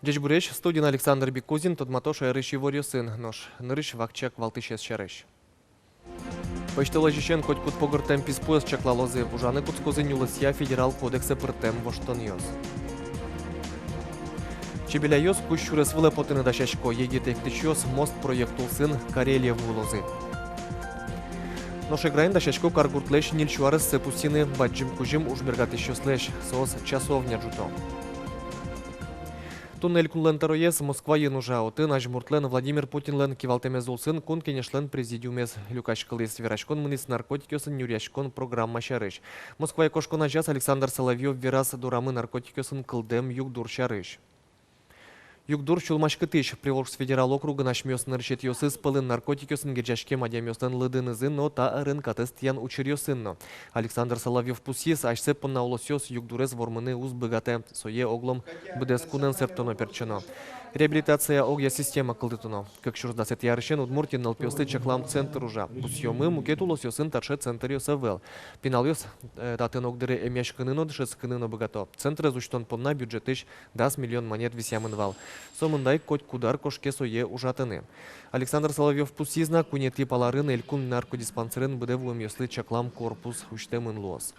Дежбуреш, студент Александр Бекузин, Тодматош Айрыш его сын, нож нырыш вакчак валтышес шарыш. Почтоложичен хоть кут погортем писпуес чаклалозы, ужаны куцкозы нюлысья федерал кодекса пыртем воштоньоз. Чебеляйоз кущурес вылепотыны дашашко, егетектичёз мост проектул сын Карелия вулозы. Нож играин дашашко каргуртлеш нильчуарес сепусины баджим кужим ужбергатищёслеш, соос часовня джуто. Туннель кунлен Москва енужа оты нажмуртлен Владимир Путинлен кивалтемезулсын кун кенешлен президиумез люкашкалыс верашкон мынис наркотикёсын нюряшкон программа шарыш. Москва якошкон ажас Александр Соловьев верас дурамы наркотикёсын кылдем югдур шарыш. Югдур чулмашкы тыш Приволжск федерал округа нашмёс наршет ёсыз пылын наркотикёсын геджашке мадямёстан лыдынызын, но та рын катыстиян учырёсынно. Александр Соловьев пусис ашсе пынна улосёс югдурез вормыны уз быгате сое оглом быдес кунен сертоно перчено. Реабилитация огья система кылдытуно. Как шурдасет ярышен Удмуртин налпёсты чаклам центр ужа. Пусьёмы мукет улосёсын тарше центр ёсавел. Пиналёс татын огдыры эмяшкыныно дышес кыныно быгато. Центр изучтон понна бюджетыш 10 миллион монет висямынвал. Сомындай коть кудар кошке сое ужатыны. Александр Соловьев пусизна кунети паларын элькун наркодиспансерын быдевлым ёслы чаклам корпус уштемын луос.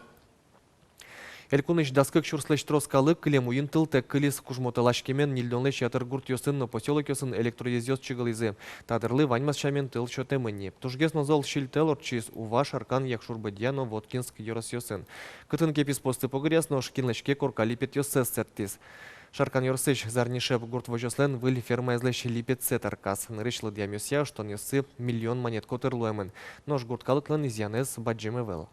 Элькуныш даскык шурслеш троскалы кылем уйын тылтек кылис кужмоталашкемен нильдонлеш ятыр гурт ёсын но поселок ёсын электроезёс чыгылызы. Тадырлы ваньмас шамен тыл чотемынни. Тужгес нозол шильтел орчиз ува Аркан Якшурбадьяно Воткинск ёрос ёсын. Кытын кепис посты погыряс но шкинлешке коркалипет ёсес сертис. Шаркан Йорсыч зарнишеп гурт вожослен выль ферма излеш липет сетаркас. Нырыш ладьямёся, что нёсы миллион монет котырлуэмын. Нож гурт калыклан изянес баджимевел.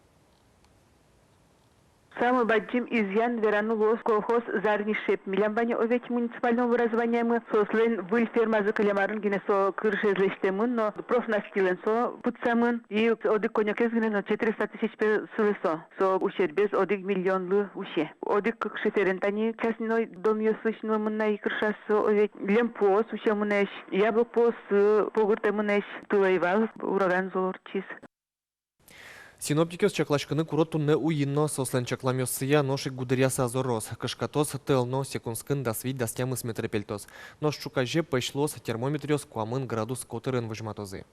Самый баджим изъян веранулось колхоз зарнишеп. Милямбане овет муниципального образования мы сослен выль ферма закалямарын гинесо кыршезлештемын, но профнастилен со путсамын и одик конякез гинесо 400 тысяч сылысо. Со ущербез одик миллионлы уще. Одик шеферентани частной дом ёслышно мына и кыршасо овет лемпос уще мынеш. Яблок пос погурте мынеш тулайвал ураган золорчиз. Синоптикёс чаклашкыны куротунне уйинно сослен чакламёсыя ношик гудыряса азорос. Кышкатос тылно секундскын дасвить дастямыс метропельтос. Нож чукаже пэшлос термометриос куамын градус котырын выжматозы.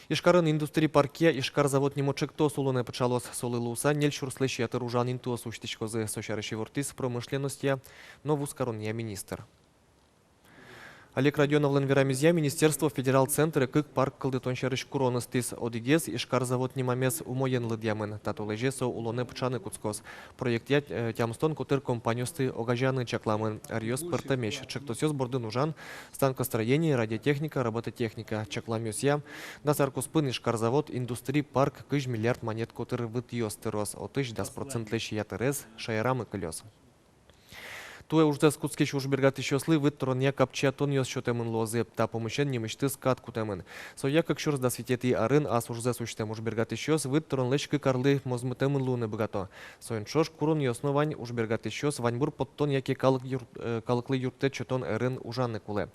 Ишкарын индустрии парке Ишкар завод немочекто сулоне почалос солы луса нель шурслещи ятыр ужан интуос уштичкозы сошарыщи вортис промышленностья новускаронья министр. Олег Родионовлен верамизья Министерство федерал центра кык парк кылдытоншарыш куроныстис одигез Ишкар завод немамес умоен лыдьямын татолежесо улоне пчаны куцкос. Проект тямстон котыр компаниосты огажаны чакламын арьос пыртамеш чектосёс бордын ужан станкостроение, радиотехника, робототехника чакламёсья дасаркуспын Ишкар завод индустрии парк кыж миллиард монет котыр вытьёстырос отыш 10% лещ ятырез шайрамы колёс. Туе уждес куцкеч ужбергат ищёслы вытроня капчатон ёс шотемын лозы, та помыщен немыштыз кат кутемын. Соя как шурс да светети арын, ас уждес уштем ужбергат ищёс вытрон лечкы карлы мозмытемын луны богато. Соен шош курон ёсновань ужбергат ищёс ваньбур подтон яке калыклы юрте чотон арын ужанны куле.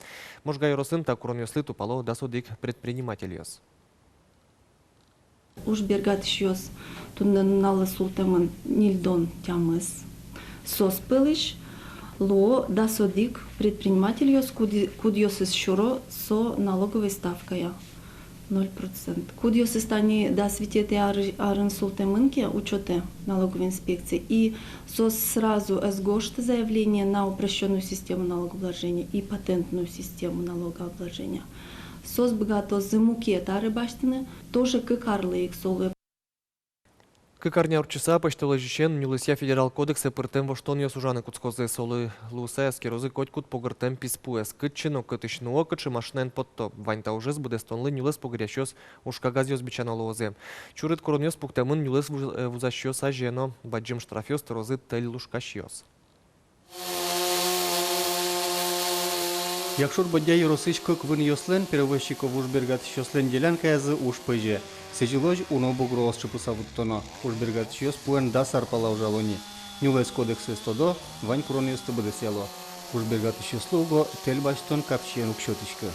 Можга ёросын та курон ёслы тупало да содик предприниматель ёс. Ужбергат ищёс тундан налы султемын нильдон тямыз сос пылыш. Ло да содик предприниматель ёс куд ёс исшуро со налоговой ставкой 0%. Куд ёс стани да светете арын султемынке учёте налоговой инспекции и сос сразу сгошт заявление на упрощенную систему налогообложения и патентную систему налогообложения. Сос богато зымуке тары баштины тоже кыкарлы их солы. Кыкарня урчиса почтоложичен нюлысья федерал кодекса пыртем воштон ёсужаны куцкозы солы луса эскерозы котькут погыртем писпуэс. Кытчино кытышнуо кытчы машинен потто. Вань таужыз будестонлы нюлыс погырящёс ушкагаз ёс бичано лозе. Чурыт коронёс пуктемын нюлыс вузащёс ажено. Баджим штрафёс розы тель лушкащёс. Якшур бодя Яросыч кык вын ёслен перевозчиков ужбергат ёслен делянка язы уж пыже. Сежилож уно бугрос чепусавуттоно ужбергатчиос пуэн да сарпалау жалони. Нюлес кодексы стодо вань крониосты быдысело. Ужбергатчиос луго тельбаштон капчиен укшотишка.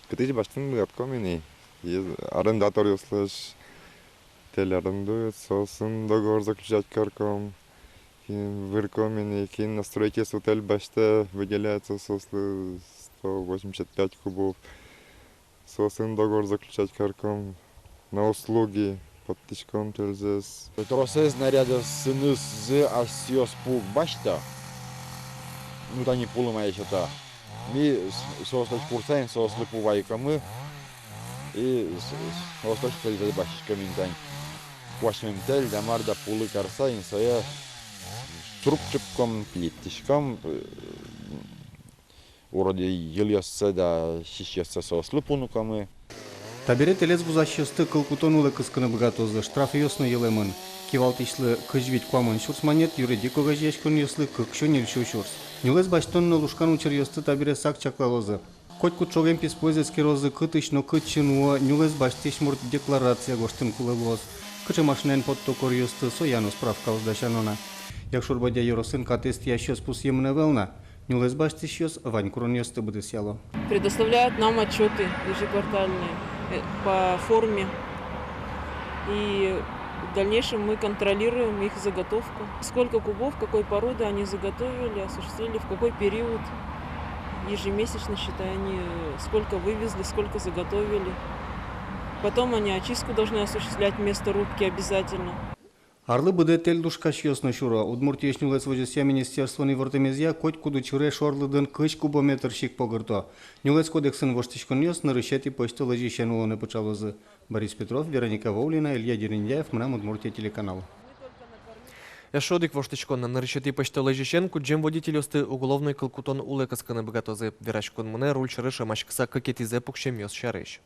Кытыч баштын быгаткомини. Арендатор услышь. Тель арендует, сосын договор заключать карком. Выркомини, кин на строительство тель баште выделяется сослы 185 кубов. Сосын договор заключать карком. На услуги под тишком тельзес. Тросе снаряда сыныс з асиос пук башта. Ну та не пулымая что-то. Ми сослыч курсайн, сослы пувайкамы. И сослыч тельзес башками тань. Квашмем тель, дамарда пулы карсайн, соя трубчиком, плитишком. Уроде ельясса да шишьясса сослы пунукамы. Табире телец бузащосты кылкутонулы кыскыны богатозы, штраф ёсны елемын. Кивалтишлы кыжвить квамын шурсманет юридикога жешкон ёслы кыкшон ильшу шурс. Нюлес баштонны лушкан учер ёсты табире сак чаклалозы. Хоть кутшогем писпойзецки розы кытышно кытчынуа нюлес баштеш мурт декларация гоштын кулылоз. Кычы машинен подтокор ёсты сояну справка уздашанона. Як шурбадя ёросын катест ящёс пус емны велна, нюлес баштеш ёс вань крон ёсты быдысяло. Предоставляют нам отчеты ежеквартальные по форме. И в дальнейшем мы контролируем их заготовку. Сколько кубов, какой породы они заготовили, осуществили, в какой период. Ежемесячно, считай, они сколько вывезли, сколько заготовили. Потом они очистку должны осуществлять вместо рубки обязательно. Арлы быды тель душкаш ёсны шура. Удмуртиеш нюлес вожесья министерствоны вортемезия коть куду чуре шорлыдын кыч кубометр шик погырто. Нюлес кодексын воштишкон ёсны рышети почты ложищен улоны пычалозы. Борис Петров, Вероника Вовлина, Илья Дерендяев, Мнам Удмуртия телеканал. Эшодик воштичкон на решети почта лежищенку, джем водитель осты уголовный кылкутон улекасканы богатозы. Верашкон мне руль шарыша машкса какетизе пукшем ёс шарыш.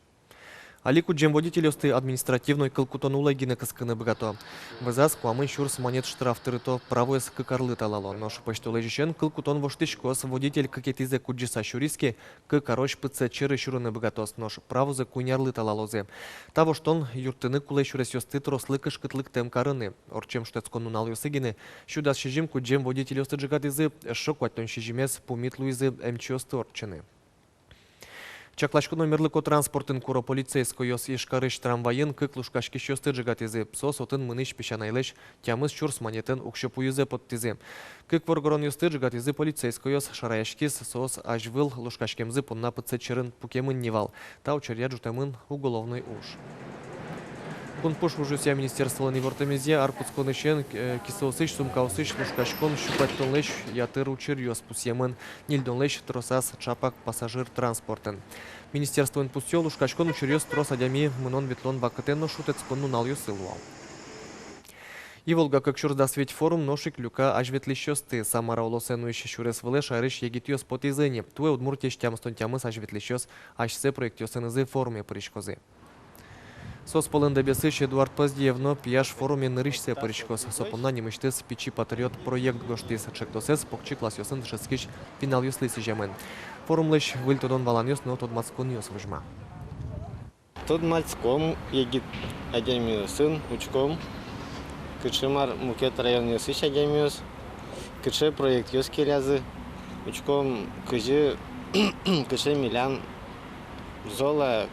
Алику джем водитель осты административной кылкутон улагинекасканы богато. Вызас куамы шурс монет штраф тырыто право с кыкарлы талало. Нош почта лежищен кылкутон воштичкос водитель какетизе куджиса шуриски к корош пыце чыры шурыны богатос. Нош право за кунярлы талалозе. Того штон юртыны кулай шурес ёсты трослы кышкытлык тем карыны. Орчем штецкон нунал ёсыгины. Шудас шижим ку джем водитель осты джигатизы шокватон шижимес пумит луизы эмчиосты орчыны. Чаклашку номерлы ко транспортын куро полицейско ёс ишкарыш трамвайын кыклушкашки шёсты джигатизы. Сос отын мыныш пешанайлеш тямыз чурс монетын укшопуюзе подтизе. Кык воргорон ёсты джигатизы полицейско ёс шараяшкис сос ажвыл лушкашкемзы пунна пыце чырын пукемын невал. Та учерья джутемын уголовный уж. Кунпуш ужуся министерство невортамезия аркутсконышен кисосыш сумкаосыш лушкашкон щупаттонлеш ятыр учер ёс пусемын нильдонлеш тросас чапак пассажир транспортен. Министерство инпустё лушкашкон учер ёс трос адями мынон ветлон вакытенно шутецкон нунал ёсылуал. И Волга как чурда светь форум ношик люка ажветлещёсты. Самара олосенующий шурес вылеш арыш егитёс потизыни. Туэ удмуртеш тямстон тямыс ажветлещёс ашсе проектёсенызы форуме паришкозы. Сос полында бесыш Эдуард Поздиевно пияш форуме нырышсе паришкос. Сопунна немыштес пичи патриот проект гоштис чектосес покчи класс ёсын шескиш финал ёслыси жемен. Форум лыш выльтодон валан ёс, но тод мацкон ёс выжма. Тод мацком егит адеми сын учком. Кычымар мукет район ёсыш адеми ёс. Кычы проект ёс келязы. Учком кыжы кычы милян зола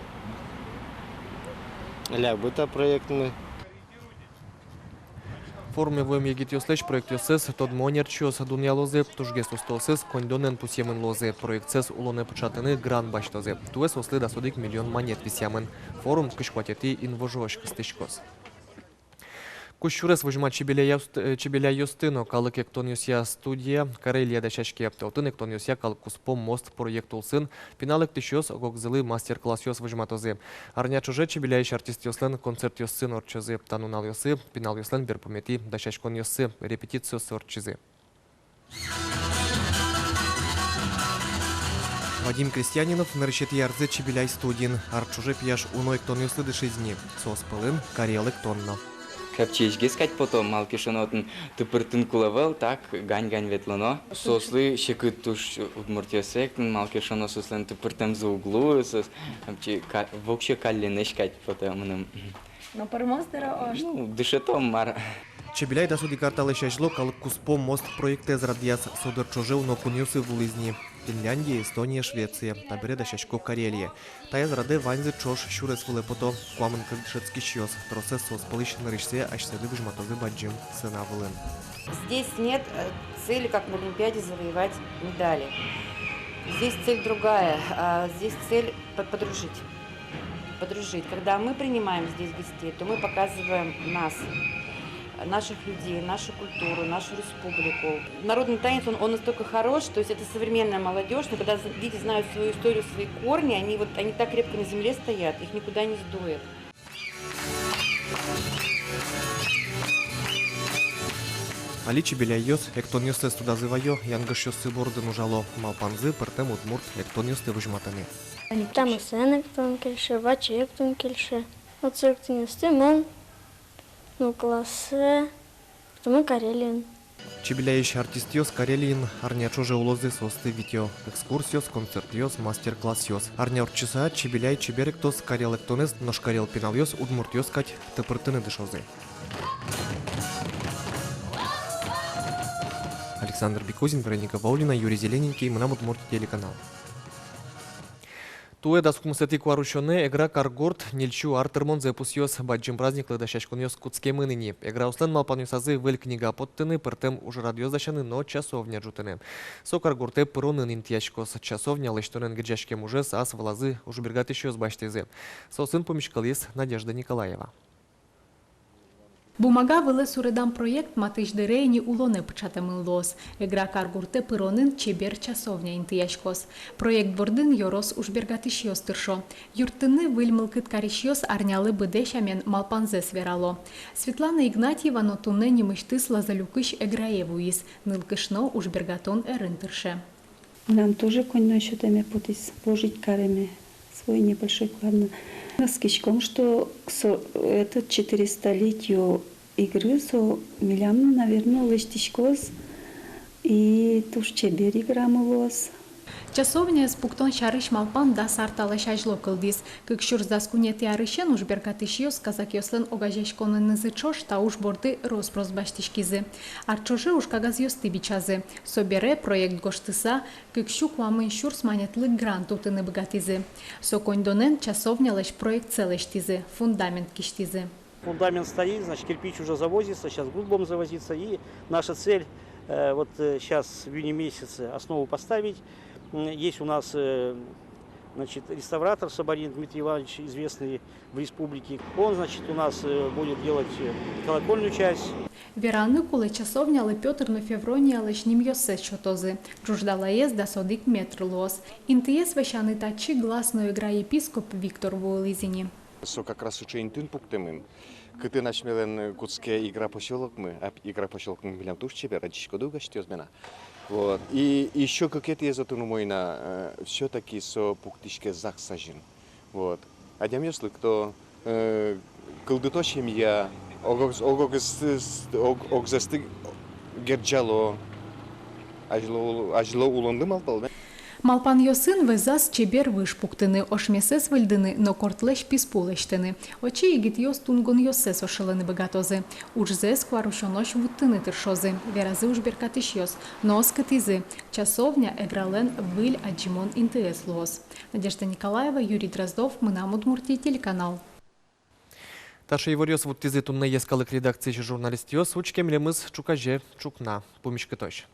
ля быта проектны. Форуме воем егит ёслеш проект ёсес тод монер чёс дунья лозе тужгес устосес кондонен пусемен лозе проект сес улоне печатаны гран баштозе. Туэс ослы да содик миллион монет висямен. Форум кышкватети инвожош кыстышкос. Кущурес выжма чебеля юстыно, калык эктон юсья студия, Карелия дачашки аптаутын эктон юсья калык куспом мост проект улсын, пиналык тышёс огокзылы мастер-класс ёс выжматозы. Арня чуже чебеляющий артист ёслен концерт ёсын орчозы, танунал ёсы, пинал ёслен берпомети дачашкон ёсы, репетицию орчозы. Вадим Крестьянинов нарышет ярзы чебеляй студин, арчуже пияш уно эктон ёсы дышизни, сос пылын карел эктонно. Капчешге скать потом малкишонотын тыпыртын кулавел, так гань-гань ветлано. Сослы щекыт туш удмуртесек, малкишоно сослен тыпыртем за углу, вообще каллены шкать потом. Но перемостера Ну, дышетом мар. Чебіляй да суді картали шайшло, калык куспо мост проекте зрадияс содыр чожил, но кунюсы вулызни. Финляндия, Эстония, Швеция, табире да шашко Карелия. Тая зраде ваньзы чош шурес вылепото, куамын кагдшецкий щёс, тросе сос полыш на рышсе, аж седы выжматозы баджим, сына вылын. здесь нет цели, как в Олимпиаде, завоевать медали. Здесь цель другая. Здесь цель подружить. Подружить. Когда мы принимаем здесь гостей, то мы показываем нас, наших людей, нашу культуру, нашу республику. Народный танец, он настолько хорош, то есть это современная молодежь, но когда дети знают свою историю, свои корни, они так крепко на земле стоят, их никуда не сдует. Али чебіляй йос, як тон йосте студа зивайо, янгаш йосы бордын ужало, малпанзы пыртем удмурт, як тон йосте выжматаны. Там сенек тон кельше, вачек тон кельше. Оце тон йосте мен, ну классе, потом Карелин. Чебіляйші артист йос Карелин, арня чоже улозы состы витё, экскурс йос, концерт йос, мастер-класс йос. Арня урчыса чебіляй чеберек тос карел эктонес, но шкарел пенал йос, удмурт йос кать, тыпыртыны дышозы. Александр Бекозин, Вероника Ваулина, Юрий Зелененький, Мнам Удмурт телеканал. Туэ да скумсети куарушоне игра Каргорд нельчу артырмон запусьёс баджим праздник лыда шашкуньёс куцке мыныни. Игра услен малпаню сазы вэль книга подтыны, пыртем уже радиозащаны, но часовня джутыны. Со Каргорте пыронын интьячкос часовня лыштонен гджашке мужес ас влазы уж бергат еще с баштезы. Со сын помешкалис Надежда Николаева. Бумага вели суредам проєкт матиш дерейні улоне пчатамин лос. Егра каргурте пиронин чебер часовня інтияшкос. Проєкт бордин йорос ужбергатиш йостыршо. Юртыны выльмылкыт кариш арняли быдешамен малпанзе сверало. Светлана Игнатьева нотуне немыштыс лазалюкыш эграевуис. Нылкышно ужбергатон эрынтырше. Нам тоже конно еще теми путись положить карами свой небольшой вклад. С кичком, что это 400-летию игры, со милям, наверное, лыштичкос и туш чебер играмовос. Часовня с пуктон шарыш малпан да сартала шажло кылдис. Кыкшур заскунети арышен уж беркатышиос казак йослен огажешконы нызычош та уж борды роспрос баштишкизы. Арчожи уж кагаз йосты бичазы. Собере проект гоштыса кыкшу куамын шурс манетлык грант утыны богатизы. Соконьдонен часовня лишь проект целештизы, фундамент киштизы. Фундамент стоит, значит, кирпич уже завозится, сейчас будем завозиться. И наша цель вот сейчас в июне месяце основу поставить. Есть у нас значит, реставратор Соборин Дмитрий Иванович, известный в республике. Он, значит, у нас будет делать колокольную часть. Вераны кулы часовня лы Петр на Феврония лишь ним йосе чотозы. Жуждала ез да содик метр лос. Интиес вещаны тачи гласно игра епископ Виктор Вуэлизини. Со как раз учень тын пуктемын. Кыты начмелен куцке игра поселок мы, а игра поселок мы билям туш чебер, радичко долго штёз мена. Вот. И еще какие-то из этого мойна все-таки со пуктишке захсажен. Вот. А дям если кто колдытошим я огзасты герджало ажло улонды малпал, да? Малпан йосын везас чебер вышпуктыны, ошмесес выльдыны, но кортлеш писпулештыны. Очи игит йос тунгон йосес ошелыны богатозы. Ужзес кварушонош вуттыны тыршозы. Веразы уж беркатыш йос, но оскатизы. Часовня эгрален выль аджимон интес лос. Надежда Николаева, Юрий Дроздов, Мнам Удмуртия телеканал. Таша Ивориос вот тизы тунна ескалык редакции журналист йос, учкем лемыз чукаже чукна, помешка точь.